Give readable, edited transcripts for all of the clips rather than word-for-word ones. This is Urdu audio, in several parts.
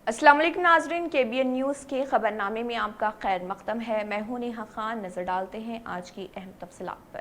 السلام علیکم ناظرین، KBN نیوز کے خبرنامے میں آپ کا خیر مقدم ہے۔ میں ہوں نیہا خان۔ نظر ڈالتے ہیں آج کی اہم تفصیلات پر۔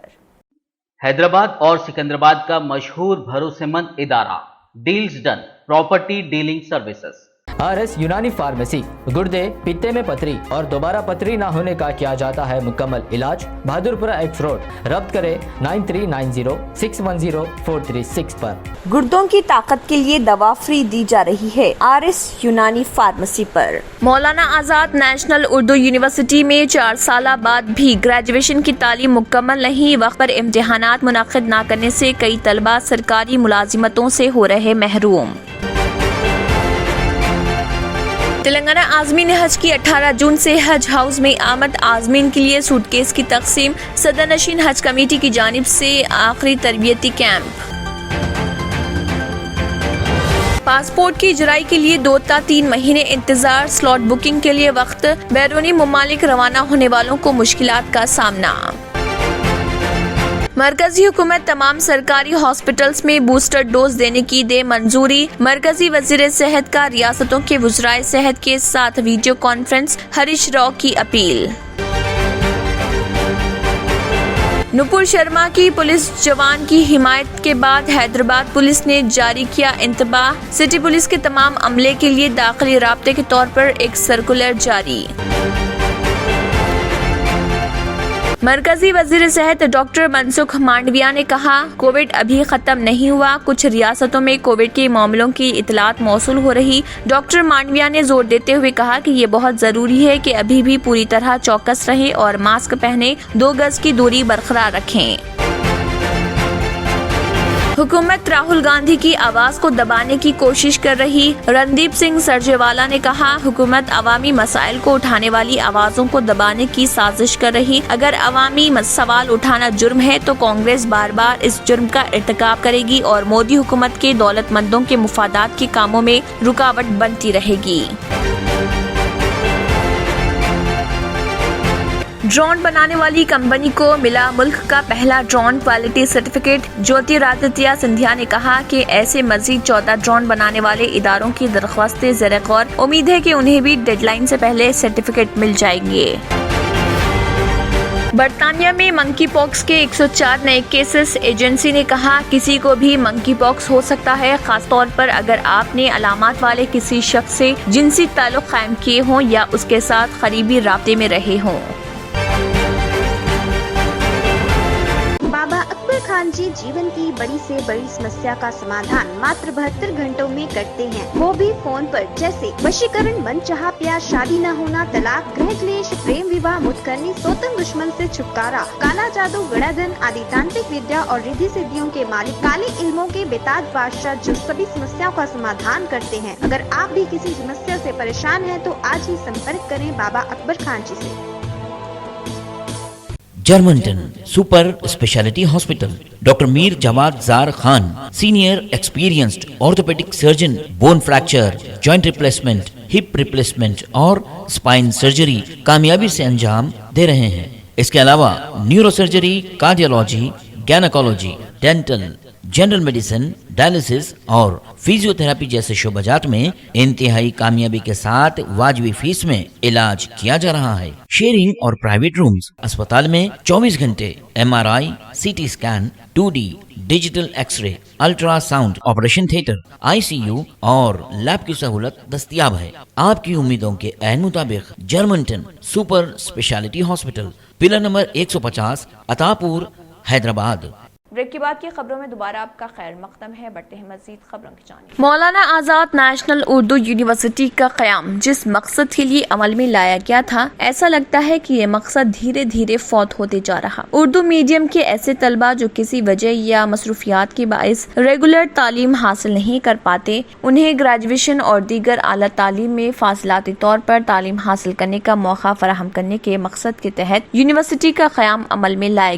حیدرآباد اور سکندرآباد کا مشہور بھروسے مند ادارہ deals done property dealing services RS Unani pharmacy, گردے پیتے میں پتھری اور دوبارہ پتھری نہ ہونے کا کیا جاتا ہے مکمل علاج۔ بہادرپورہ ایکس روڈ، ربط کرے 9390610436 پر۔ گردوں کی طاقت کے لیے دوا فری دی جا رہی ہے RS یونانی فارمیسی پر۔ مولانا آزاد نیشنل اردو یونیورسٹی میں 4 سالہ بعد بھی گریجویشن کی تعلیم مکمل نہیں، وقت پر امتحانات منعقد نہ کرنے سے کئی طلبہ سرکاری ملازمتوں سے ہو رہے محروم۔ تلنگانہ عازمین حج کی 18 جون سے حج ہاؤس میں آمد، عازمین کے لیے سوٹ کیس کی تقسیم، صدر نشین حج کمیٹی کی جانب سے آخری تربیتی کیمپ۔ پاسپورٹ کی اجرائی کے لیے 2 تا 3 مہینے انتظار، سلاٹ بکنگ کے لیے وقت، بیرونی ممالک روانہ ہونے والوں کو مشکلات کا سامنا۔ مرکزی حکومت تمام سرکاری ہاسپٹلز میں بوسٹر ڈوز دینے کی دے منظوری، مرکزی وزیر صحت کا ریاستوں کے وزرائے صحت کے ساتھ ویڈیو کانفرنس، ہریش راؤ کی اپیل۔ نپور شرما کی پولیس جوان کی حمایت کے بعد حیدرآباد پولیس نے جاری کیا انتباہ، سٹی پولیس کے تمام عملے کے لیے داخلی رابطے کے طور پر ایک سرکولر جاری۔ مرکزی وزیر صحت ڈاکٹر منسکھ مانڈویا نے کہا، کووڈ ابھی ختم نہیں ہوا، کچھ ریاستوں میں کووڈ کے معاملوں کی اطلاعات موصول ہو رہی۔ ڈاکٹر مانڈویا نے زور دیتے ہوئے کہا کہ یہ بہت ضروری ہے کہ ابھی بھی پوری طرح چوکس رہیں اور ماسک پہنیں، 2 گز کی دوری برقرار رکھیں۔ حکومت راہل گاندھی کی آواز کو دبانے کی کوشش کر رہی، رندیپ سنگھ سرجیوالا نے کہا، حکومت عوامی مسائل کو اٹھانے والی آوازوں کو دبانے کی سازش کر رہی۔ اگر عوامی سوال اٹھانا جرم ہے تو کانگریس بار بار اس جرم کا ارتکاب کرے گی اور مودی حکومت کے دولت مندوں کے مفادات کے کاموں میں رکاوٹ بنتی رہے گی۔ ڈرون بنانے والی کمپنی کو ملا ملک کا پہلا ڈرون کوالٹی سرٹیفکیٹ، جیوتی رادتیہ سندھیا نے کہا کہ ایسے مزید 14 ڈرون بنانے والے اداروں کی درخواستیں زیر غور، امید ہے کہ انہیں بھی ڈیڈ لائن سے پہلے سرٹیفکیٹ مل جائیں گے۔ برطانیہ میں منکی پاکس کے 104 نئے کیسز، ایجنسی نے کہا کسی کو بھی منکی پاکس ہو سکتا ہے، خاص طور پر اگر آپ نے علامات والے کسی شخص سے جنسی تعلق قائم کیے ہوں یا اس کے ساتھ قریبی رابطے میں رہے ہوں۔ بابا اکبر خان جی جیون کی بڑی سے بڑی سمسیا کا سمادھان ماتر 72 گھنٹوں میں کرتے ہیں، وہ بھی فون پر، جیسے وشیکرن، من چاہا پیار، شادی نہ ہونا، طلاق، گرہ کلیش، پریم وواہ، متکرنی، سوتن دشمن سے چھٹکارا، کالا جادو، گڑا دھن آدی تانترک ودیا اور ردھی سدھیوں کے مالک، کالے علموں کے بےتاج بادشاہ جو سبھی سمسیاؤں کا سمادھان کرتے ہیں۔ اگر آپ بھی کسی سمسیا سے پریشان ہیں تو آج ہی سمپرک کریں بابا اکبر خان جی سے۔ Germanten super speciality hospital, doctor Mir Jawad Zar Khan, senior experienced orthopaedic surgeon, bone fracture, joint replacement, hip replacement اور اسپائن سرجری کامیابی سے انجام دے رہے ہیں۔ اس کے علاوہ neuro surgery, cardiology, gynaecology, dental, general medicine, dialysis اور فزیو تھراپی جیسے شعبات میں انتہائی کامیابی کے ساتھ واجبی فیس میں علاج کیا جا رہا ہے۔ شیئرنگ اور پرائیویٹ رومز، اسپتال میں 24 گھنٹے MRI، CT scan, 2D digital X ray, ultra sound, operation theatre, ICU اور لیب کی سہولت دستیاب ہے۔ آپ کی امیدوں کے عین مطابق Germanten super speciality hospital, pillar number 150، Attapur, Hyderabad. Break کے بعد کی خبروں میں دوبارہ آپ کا خیر مقدم ہے، بڑھتے ہیں مزید خبروں کی جانب۔ مولانا آزاد نیشنل اردو یونیورسٹی کا قیام جس مقصد کے لیے عمل میں لایا گیا تھا، ایسا لگتا ہے کہ یہ مقصد دھیرے دھیرے فوت ہوتے جا رہا۔ اردو میڈیم کے ایسے طلبہ جو کسی وجہ یا مصروفیات کے باعث ریگولر تعلیم حاصل نہیں کر پاتے، انہیں گریجویشن اور دیگر اعلیٰ تعلیم میں فاصلاتی طور پر تعلیم حاصل کرنے کا موقع فراہم کرنے کے مقصد کے تحت یونیورسٹی کا قیام عمل میں لایا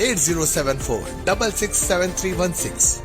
8074667316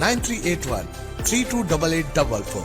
9381328844।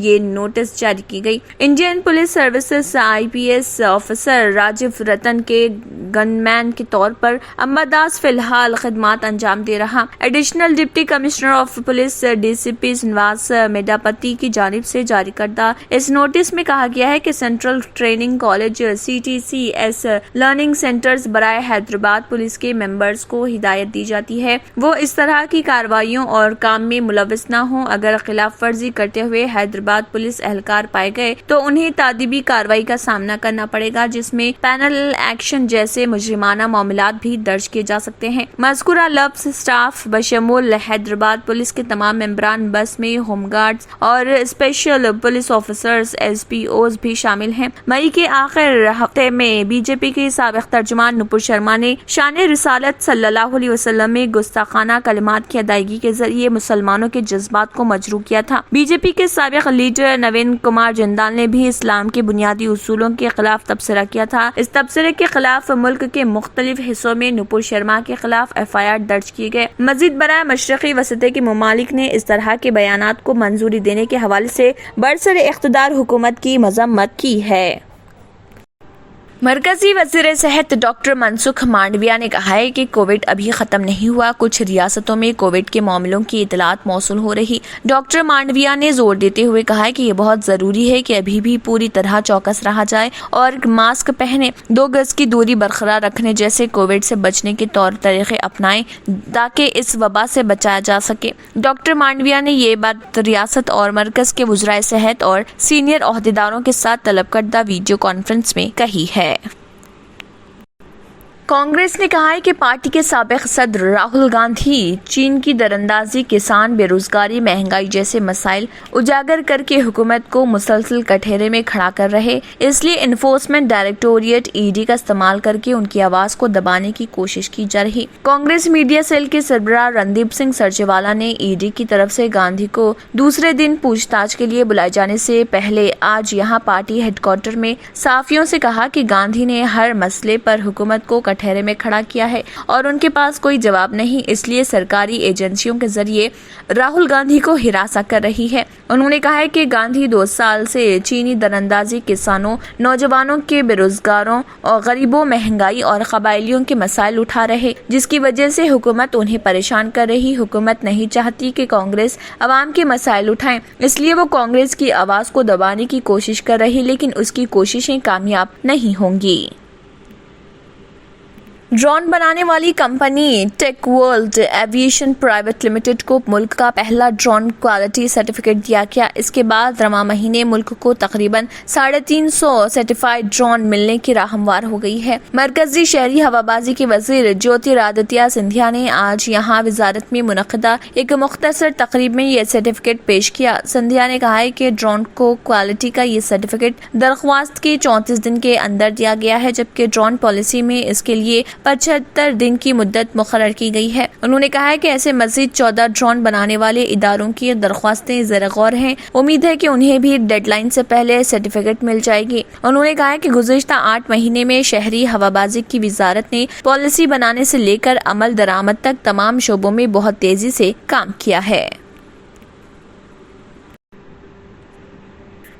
یہ نوٹس جاری کی گئی۔ Indian police services IPS officer Rajiv Ratan کے گن مین کے طور پر امبر داس فی الحال خدمات انجام دے رہا۔ Additional deputy commissioner of police DCP سنواس میڈاپتی کی جانب سے جاری کردہ اس نوٹس میں کہا گیا ہے کہ central training college CTCS learning centres برائے حیدرآباد پولیس کے ممبرز کو ہدایت دی جاتی ہے وہ اس طرح کی کارروائیوں اور کام میں ملوث نہ ہوں۔ اگر خلاف ورزی کرتے ہوئے حیدرآباد پولیس اہلکار پائے گئے تو انہیں تادیبی کارروائی کا سامنا کرنا پڑے گا، جس میں پینل ایکشن جیسے مجرمانہ معاملات بھی درج کیے جا سکتے ہیں۔ مذکورہ لفظ اسٹاف بشمول حیدرآباد پولیس کے تمام ممبران، بس میں ہوم گارڈز اور اسپیشل پولیس آفیسرز SPOs بھی شامل ہیں۔ مئی کے آخر ہفتے میں BJP کے سابق ترجمان نپور شرما نے شان رسالت صلی اللہ علیہ وسلم میں گستاخانہ کلمات کی ادائیگی کے ذریعے مسلمانوں کے جذبات کو مجروح کیا تھا۔ BJP کے سابق لیڈر نوین کمار جندال نے بھی اسلام کے بنیادی اصولوں کے خلاف تبصرہ کیا تھا۔ اس تبصرے کے خلاف ملک کے مختلف حصوں میں نپور شرما کے خلاف FIR درج کیے گئے۔ مزید برائے مشرقی وسطی کے ممالک نے اس طرح کے بیانات کو منظوری دینے کے حوالے سے برسر اقتدار حکومت کی مذمت کی ہے۔ مرکزی وزیر صحت ڈاکٹر منسکھ مانڈویا نے کہا ہے کہ کووڈ ابھی ختم نہیں ہوا، کچھ ریاستوں میں کووڈ کے معاملوں کی اطلاعات موصول ہو رہی۔ ڈاکٹر مانڈویا نے زور دیتے ہوئے کہا ہے کہ یہ بہت ضروری ہے کہ ابھی بھی پوری طرح چوکس رہا جائے اور ماسک پہنے، 2 گز کی دوری برقرار رکھنے جیسے کووڈ سے بچنے کے طور طریقے اپنائیں تاکہ اس وبا سے بچایا جا سکے۔ ڈاکٹر مانڈویا نے یہ بات ریاست اور مرکز کے وزرائے صحت اور سینئر عہدیداروں کے ساتھ طلب کردہ ویڈیو کانفرنس میں کہی ہے۔ کانگریس نے کہا ہے کہ پارٹی کے سابق صدر راہل گاندھی چین کی دراندازی، کسان، بے روزگاری، مہنگائی جیسے مسائل اجاگر کر کے حکومت کو مسلسل کٹہرے میں کھڑا کر رہے، اس لیے انفورسمنٹ ڈائریکٹوریٹ ED کا استعمال کر کے ان کی آواز کو دبانے کی کوشش کی جا رہی۔ کانگریس میڈیا سیل کے سربراہ رندیپ سنگھ سرجیوالا نے ED کی طرف سے گاندھی کو دوسرے دن پوچھ تاچھ کے لیے بلائے جانے سے پہلے آج یہاں پارٹی ہیڈ کوارٹر میں صحافیوں سے کہا کہ گاندھی نے ہر مسئلے پر حکومت کو کٹہرے میں کھڑا کیا ہے اور ان کے پاس کوئی جواب نہیں، اس لیے سرکاری ایجنسیوں کے ذریعے راہل گاندھی کو ہراساں کر رہی ہے۔ انہوں نے کہا ہے کہ گاندھی 2 سال سے چینی دراندازی، کسانوں، نوجوانوں کے بے روزگاروں اور غریبوں، مہنگائی اور قبائلیوں کے مسائل اٹھا رہے، جس کی وجہ سے حکومت انہیں پریشان کر رہی۔ حکومت نہیں چاہتی کہ کانگریس عوام کے مسائل اٹھائیں، اس لیے وہ کانگریس کی آواز کو دبانے کی کوشش کر رہی، لیکن اس کی کوششیں کامیاب نہیں ہوں گی۔ ڈرون بنانے والی company tech world aviation private limited کو ملک کا پہلا ڈرون کوالٹی سرٹیفکیٹ دیا گیا۔ اس کے بعد رواں مہینے ملک کو تقریباً 350 سرٹیفائیڈ ڈرون ملنے کی راہ ہموار ہو گئی ہے۔ مرکزی شہری ہوابازی کے وزیر جیوترادتیہ سندھیا نے آج یہاں وزارت میں منعقدہ ایک مختصر تقریب میں یہ سرٹیفکیٹ پیش کیا۔ سندھیا نے کہا ہے کہ ڈرون کو کوالٹی کا یہ سرٹیفکیٹ درخواست کے 34 دن کے اندر دیا گیا ہے، جبکہ ڈرون پالیسی میں اس کے لیے 75 دن کی مدت مقرر کی گئی ہے۔ انہوں نے کہا ہے کہ ایسے مزید 14 ڈرون بنانے والے اداروں کی درخواستیں زیر غور ہیں، امید ہے کہ انہیں بھی ڈیڈ لائن سے پہلے سرٹیفکیٹ مل جائے گی۔ انہوں نے کہا ہے کہ گزشتہ 8 مہینے میں شہری ہوابازی کی وزارت نے پالیسی بنانے سے لے کر عمل درآمد تک تمام شعبوں میں بہت تیزی سے کام کیا ہے۔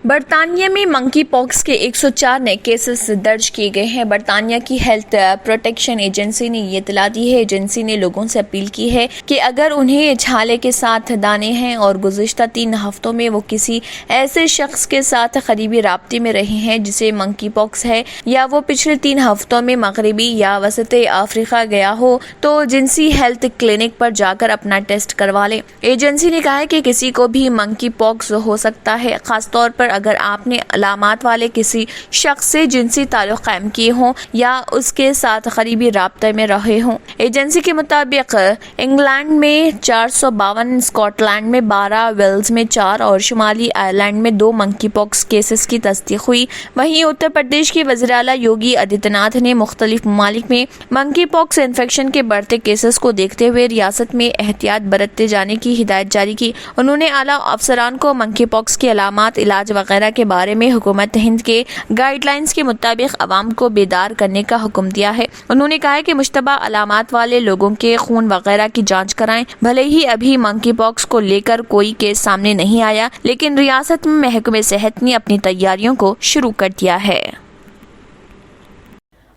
برطانیہ میں منکی پاکس کے 104 نئے کیسز درج کیے گئے ہیں۔ برطانیہ کی ہیلتھ پروٹیکشن ایجنسی نے یہ اطلاع دی ہے۔ ایجنسی نے لوگوں سے اپیل کی ہے کہ اگر انہیں چھالے کے ساتھ دانے ہیں اور گزشتہ 3 ہفتوں میں وہ کسی ایسے شخص کے ساتھ قریبی رابطے میں رہے ہیں جسے منکی پاکس ہے، یا وہ پچھلے 3 ہفتوں میں مغربی یا وسط افریقہ گیا ہو، تو جنسی ہیلتھ کلینک پر جا کر اپنا ٹیسٹ کروا لیں۔ ایجنسی نے کہا ہے کہ کسی کو بھی منکی پاکس ہو سکتا ہے، خاص طور پر اگر آپ نے علامات والے کسی شخص سے جنسی تعلق قائم کیے ہوں یا اس کے ساتھ قریبی رابطے میں رہے ہوں۔ ایجنسی کے مطابق انگلینڈ میں 452، اسکاٹ لینڈ میں 12، ویلز میں 4 اور شمالی آئرلینڈ میں 2 منکی پاکس کیسز کی تصدیق ہوئی۔ وہیں اتر پردیش کے وزیر اعلیٰ یوگی آدتیہ ناتھ نے مختلف ممالک میں منکی پاکس انفیکشن کے بڑھتے کیسز کو دیکھتے ہوئے ریاست میں احتیاط برتتے جانے کی ہدایت جاری کی۔ انہوں نے اعلیٰ افسران کو منکی پاکس کی علامات، علاج وغیرہ کے بارے میں حکومت ہند کے گائیڈ لائنز کے مطابق عوام کو بیدار کرنے کا حکم دیا ہے۔ انہوں نے کہا کہ مشتبہ علامات والے لوگوں کے خون وغیرہ کی جانچ کرائیں۔ بھلے ہی ابھی منکی پاکس کو لے کر کوئی کیس سامنے نہیں آیا، لیکن ریاست میں محکمہ صحت نے اپنی تیاریوں کو شروع کر دیا ہے۔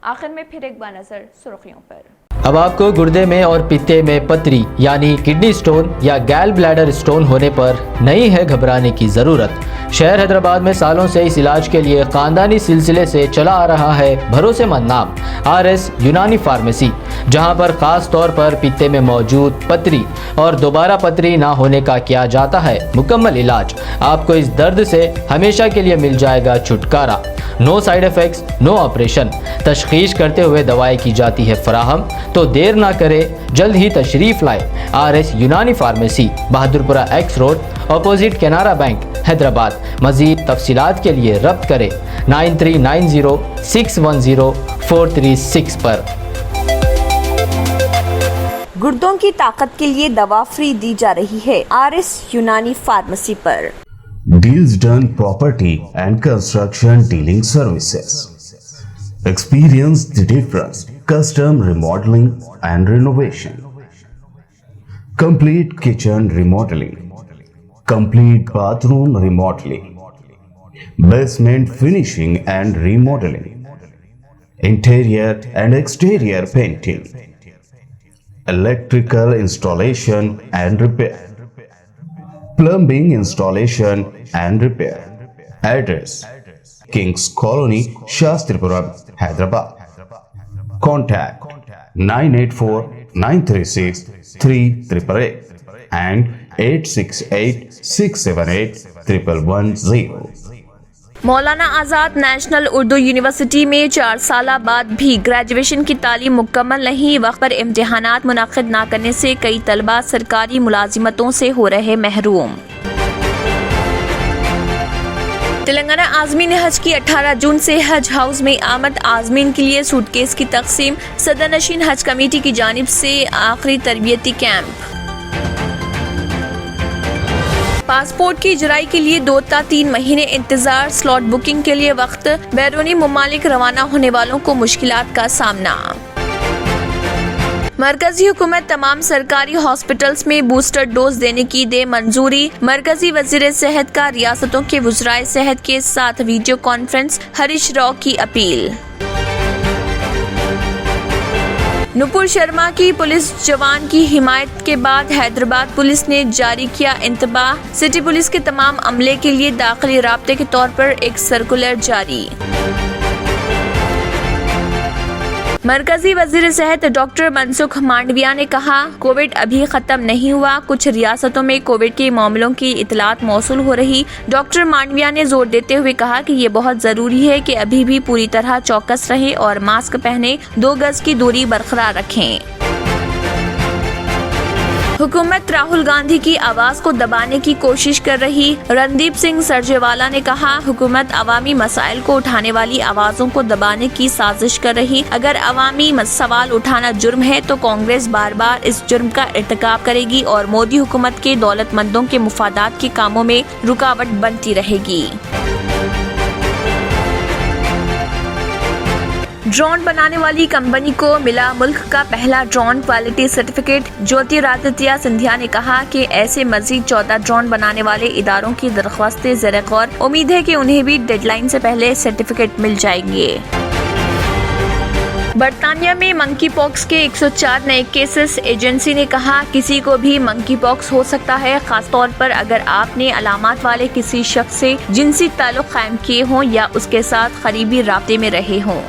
آخر میں پھر ایک بار نظر سرخیوں پر۔ اب آپ کو گردے میں اور پتے میں پتری یعنی کڈنی سٹون یا گیل بلیڈر سٹون ہونے پر نہیں ہے گھبرانے کی ضرورت۔ شہر حیدرآباد میں سالوں سے اس علاج کے لیے خاندانی سلسلے سے چلا آ رہا ہے بھروسے مند نام RS یونانی فارمیسی، جہاں پر خاص طور پر پتے میں موجود پتری اور دوبارہ پتری نہ ہونے کا کیا جاتا ہے مکمل علاج۔ آپ کو اس درد سے ہمیشہ کے لیے مل جائے گا چھٹکارا۔ نو سائیڈ ایفیکٹس، نو آپریشن، تشخیص کرتے ہوئے دوائیں کی جاتی ہے فراہم۔ تو دیر نہ کرے، جلد ہی تشریف لائے RS Unani pharmacy, Bahadurpura X road, opposite Canara bank, Hyderabad. مزید تفصیلات کے لیے ربط کریں 9390610436 پر۔ گردوں کی طاقت کے لیے دوا فری دی جا رہی ہے RS Unani pharmacy per. Deals Done Property and Construction Dealing Services. Experience the difference. Custom remodeling and renovation. Complete kitchen remodeling. Complete bathroom remodeling. Basement finishing and remodeling. Interior and exterior painting. Electrical installation and repair. Plumbing installation and repair. Address: Kings Colony, Shastripuram, Hyderabad. Contact 984-936-3888 and 868-678-1110. Maulana Azad national Urdu university میں 4 سالہ بعد بھی گریجویشن کی تعلیم مکمل نہیں، وقت پر امتحانات منعقد نہ کرنے سے کئی طلبہ سرکاری ملازمتوں سے ہو رہے محروم۔ تلنگانہ عازمین حج کی 18 جون سے حج ہاؤس میں آمد، عازمین کے لیے سوٹ کیس کی تقسیم، صدر نشین حج کمیٹی کی جانب سے آخری تربیتی کیمپ۔ پاسپورٹ کی اجرائی کے لیے 2 تا 3 مہینے انتظار، سلاٹ بکنگ کے لیے وقت، بیرونی ممالک روانہ ہونے والوں کو مشکلات کا سامنا۔ مرکزی حکومت تمام سرکاری ہاسپٹلز میں بوسٹر ڈوز دینے کی دے منظوری، مرکزی وزیر صحت کا ریاستوں کے وزرائے صحت کے ساتھ ویڈیو کانفرنس، ہریش راؤ کی اپیل۔ نپور شرما کی پولیس جوان کی حمایت کے بعد حیدرآباد پولیس نے جاری کیا انتباہ، سٹی پولیس کے تمام عملے کے لیے داخلی رابطے کے طور پر ایک سرکولر جاری۔ مرکزی وزیر صحت ڈاکٹر منسکھ مانڈویا نے کہا، کووڈ ابھی ختم نہیں ہوا، کچھ ریاستوں میں کووڈ کے معاملوں کی اطلاعات موصول ہو رہی۔ ڈاکٹر مانڈویا نے زور دیتے ہوئے کہا کہ یہ بہت ضروری ہے کہ ابھی بھی پوری طرح چوکس رہیں اور ماسک پہنیں، 2 گز کی دوری برقرار رکھیں۔ حکومت راہل گاندھی کی آواز کو دبانے کی کوشش کر رہی، رندیپ سنگھ سرجیوالا نے کہا، حکومت عوامی مسائل کو اٹھانے والی آوازوں کو دبانے کی سازش کر رہی۔ اگر عوامی سوال اٹھانا جرم ہے تو کانگریس بار بار اس جرم کا ارتکاب کرے گی اور مودی حکومت کے دولت مندوں کے مفادات کے کاموں میں رکاوٹ بنتی رہے گی۔ ڈرون بنانے والی کمپنی کو ملا ملک کا پہلا ڈرون کوالٹی سرٹیفکیٹ، جیوتی رادتیہ سندھیا نے کہا کہ ایسے مزید 14 ڈرون بنانے والے اداروں کی درخواستیں زیر غور، امید ہے کہ انہیں بھی ڈیڈ لائن سے پہلے سرٹیفکیٹ مل جائیں گے۔ برطانیہ میں منکی پاکس کے 104 نئے کیسز، ایجنسی نے کہا کسی کو بھی منکی پاکس ہو سکتا ہے، خاص طور پر اگر آپ نے علامات والے کسی شخص سے جنسی تعلق قائم کیے ہوں یا اس کے ساتھ قریبی رابطے میں رہے ہوں۔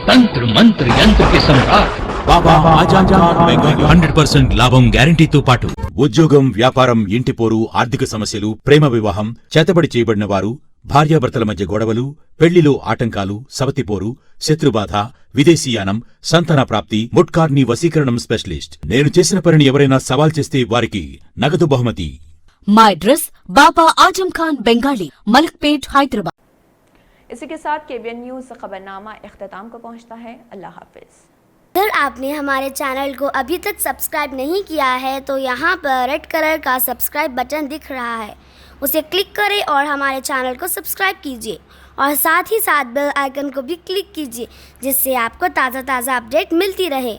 తంత్ర మంత్ర యంత్ర కి సమ్రాట్ బాబా ఆజాద్ ఖాన్ బెంగాలీ 100% లాభం గ్యారంటీతో పాటు ఉద్యోగం, వ్యాపారం, ఇంటి పోరు, ఆర్థిక సమస్యలు, ప్రేమ వివాహం, చేతబడి చేయబడిన వారు, భార్యాభర్తల మధ్య గొడవలు, పెళ్లిలో ఆటంకాలు, సవతిపోరు, శత్రుబాధ, విదేశీయానం, సంతాన ప్రాప్తి, ముట్కార్ని వశీకరణం స్పెషలిస్ట్. నేను చేసిన పనిని ఎవరైనా సవాల్ చేస్తే వారికి నగదు బహుమతి. మా అడ్రస్ బాబా ఆజం ఖాన్ బెంగాలీ, మలక్పేట్, హైదరాబాద్. اسی کے ساتھ KBN نیوز خبرنامہ اختتام کو پہنچتا ہے۔ اللہ حافظ۔ آپ نے ہمارے چینل کو ابھی تک سبسکرائب نہیں کیا ہے تو یہاں پر ریڈ کلر کا سبسکرائب بٹن دکھ رہا ہے، اسے کلک کریں اور ہمارے چینل کو سبسکرائب کیجیے اور ساتھ ہی ساتھ بیل آئیکن کو بھی کلک کیجیے، جس سے آپ کو تازہ اپڈیٹ ملتی رہے۔